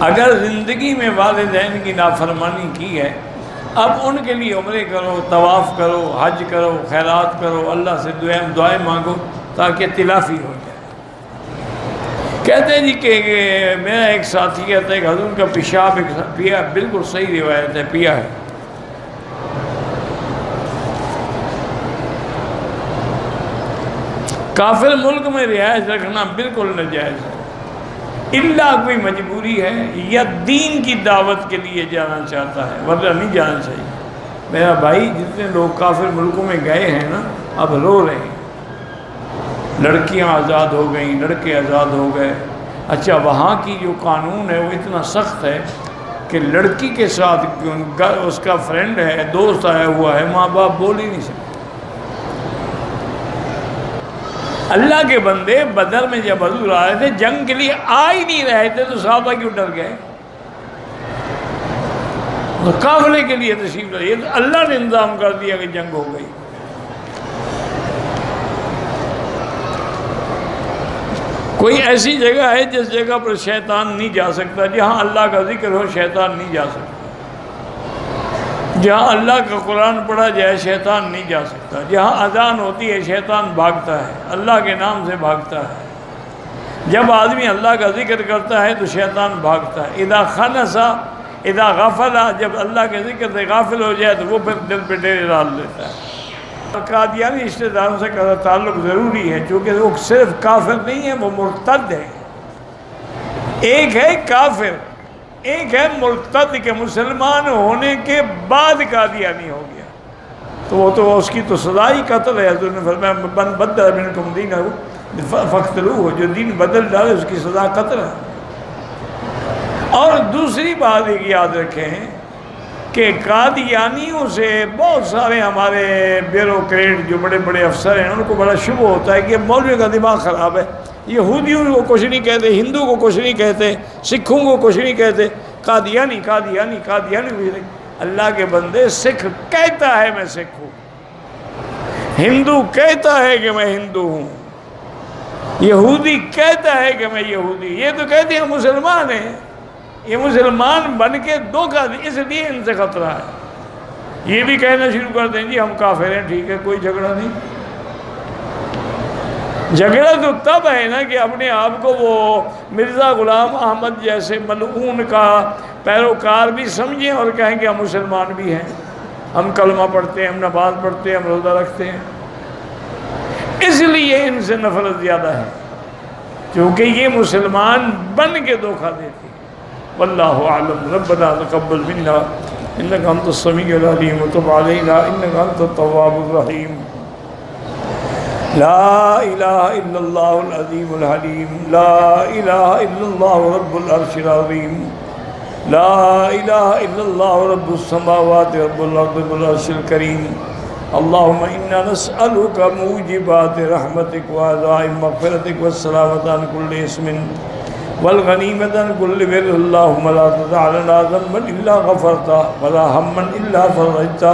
اگر زندگی میں والدین کی نافرمانی کی ہے، اب ان کے لیے عمرے کرو، طواف کرو، حج کرو، خیرات کرو، اللہ سے دعائیں مانگو تاکہ تلافی ہو جائے۔ کہتے ہیں جی کہ میرا ایک ساتھی کہتا ہے کہ حضور کا پیشاب پیا، بالکل صحیح روایت ہے، پیا ہے۔ کافر ملک میں رہائش رکھنا بالکل ناجائز ہے، الا کوئی مجبوری ہے یا دین کی دعوت کے لیے جانا چاہتا ہے، ورنہ نہیں جانا چاہیے۔ میرا بھائی جتنے لوگ کافر ملکوں میں گئے ہیں نا، اب رو رہے ہیں، لڑکیاں آزاد ہو گئیں، لڑکے آزاد ہو گئے۔ اچھا، وہاں کی جو قانون ہے وہ اتنا سخت ہے کہ لڑکی کے ساتھ اس کا فرینڈ ہے، دوست آیا ہوا ہے، ماں باپ بول ہی نہیں سکتے۔ اللہ کے بندے بدر میں جب حضور آ رہے تھے، جنگ کے لیے آ ہی نہیں رہے تھے تو صحابہ کیوں ڈر گئے؟ قافلے کے لیے تشریف لائے، یہ تو اللہ نے انتظام کر دیا کہ جنگ ہو گئی۔ کوئی ایسی جگہ ہے جس جگہ پر شیطان نہیں جا سکتا؟ جہاں اللہ کا ذکر ہو شیطان نہیں جا سکتا، جہاں اللہ کا قرآن پڑھا جائے شیطان نہیں جا سکتا، جہاں اذان ہوتی ہے شیطان بھاگتا ہے، اللہ کے نام سے بھاگتا ہے۔ جب آدمی اللہ کا ذکر کرتا ہے تو شیطان بھاگتا ہے۔ اذا خنسا اذا غفلا، جب اللہ کے ذکر سے غافل ہو جائے تو وہ پھر دل پہ ڈیرے ڈال لیتا ہے۔ قادیانی رشتہ داروں سے تعلق ضروری ہے، چونکہ وہ صرف کافر نہیں ہے، وہ مرتد ہے۔ ایک ہے کافر، ایک ہے مرتد کہ مسلمان ہونے کے بعد قادیانی ہو گیا، تو وہ تو اس کی تو سزا ہی قتل ہے۔ حضور نے فرمایا من بدل منکم دینہ فاقتلوہ، جو دین بدل ڈالے اس کی سزا قتل ہے۔ اور دوسری بات ایک یاد رکھیں کہ قادیانیوں سے بہت سارے ہمارے بیوروکریٹ جو بڑے بڑے افسر ہیں ان کو بڑا شبہ ہوتا ہے کہ مولوی کا دماغ خراب ہے، یہودیوں کو کچھ نہیں کہتے، ہندو کو کچھ نہیں کہتے، سکھوں کو کچھ نہیں کہتے، قادیانی قادیانی قادیانی کچھ نہیں۔ اللہ کے بندے، سکھ کہتا ہے میں سکھ ہوں، ہندو کہتا ہے کہ میں ہندو ہوں، یہودی کہتا ہے کہ میں یہودی، یہ تو کہتے ہیں مسلمان ہیں۔ یہ مسلمان بن کے دھوکہ دے، اس لیے ان سے خطرہ ہے۔ یہ بھی کہنا شروع کر دیں جی ہم کافر ہیں، ٹھیک ہے، کوئی جھگڑا نہیں۔ جھگڑا تو تب ہے نا کہ اپنے آپ کو وہ مرزا غلام احمد جیسے ملعون کا پیروکار بھی سمجھیں اور کہیں کہ ہم مسلمان بھی ہیں، ہم کلمہ پڑھتے ہیں، ہم نماز پڑھتے ہیں، ہم روزہ رکھتے ہیں۔ اس لیے ان سے نفرت زیادہ ہے، کیونکہ یہ مسلمان بن کے دھوکہ دیتے ہیں۔ واللہ اعلم۔ ربنا تقبل منا انك انت السميع العليم وتب علينا انك انت التواب الرحيم۔ لا الہ الا اللہ العظیم الحلیم، لا الہ الا اللہ رب العرش العظیم، لا الہ الا اللہ رب السماوات رب الارض رب العرش الکریم۔ اللہم انا نسألک موجبات رحمتک وعزائم مغفرتک والسلامة عن كل اسم والغنیمة عن كل بر۔ اللہم لا تدع لنا ذنبا الا غفرتا ولا ہما الا فرجتا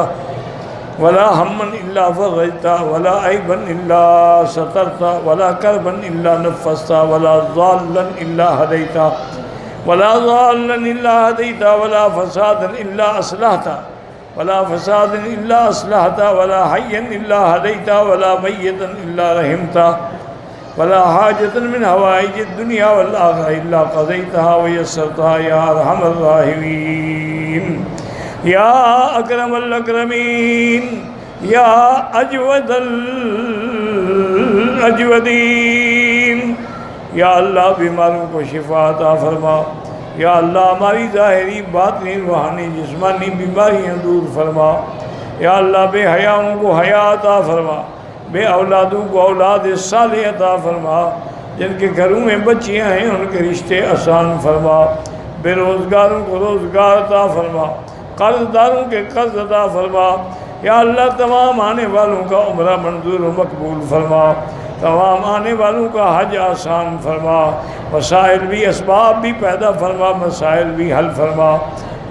ولا ہما الا فرجتا ولا عیبا الا سترتا ولا کربا الا نفستا ولا ضالا الا ہدیتا ولا ضالا الا ہدیتا ولا فسادا الا اصلحتا ولا فسادا الا اصلحتا ولا حیا الا ہدیتا ولا میتا الا رحمتا ولا حاجة من حوائج الدنيا والآخرة إلا قضيتها ويسرتها يا أرحم الراحمين يا أكرم الأكرمين يا أجود الأجودين۔ یا اللہ بیماروں کو شفا عطا فرما، یا اللہ ہماری ظاہری باطنی روحانی جسمانی بیماریاں دور فرما، یا اللہ بے حیاؤں کو حیا عطا فرما، بے اولادوں کو اولاد صالح عطا فرما، جن کے گھروں میں بچیاں ہیں ان کے رشتے آسان فرما، بے روزگاروں کو روزگار عطا فرما، قرض داروں کے قرض عطا فرما، یا اللہ تمام آنے والوں کا عمرہ منظور و مقبول فرما، تمام آنے والوں کا حج آسان فرما، وسائل بھی اسباب بھی پیدا فرما، مسائل بھی حل فرما۔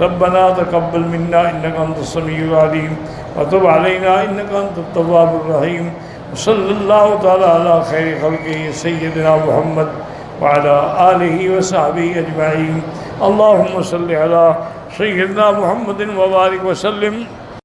ربنا تقبل منا انك انت السميع العليم وتب علينا انك انت التواب الرحيم۔ وصلی اللہ تعالی علی خیر خلقہ سیدنا محمد وعلی آلہ وصحبہ اجمعین۔ اللہم صلی علی سیدنا محمد وبارک وسلم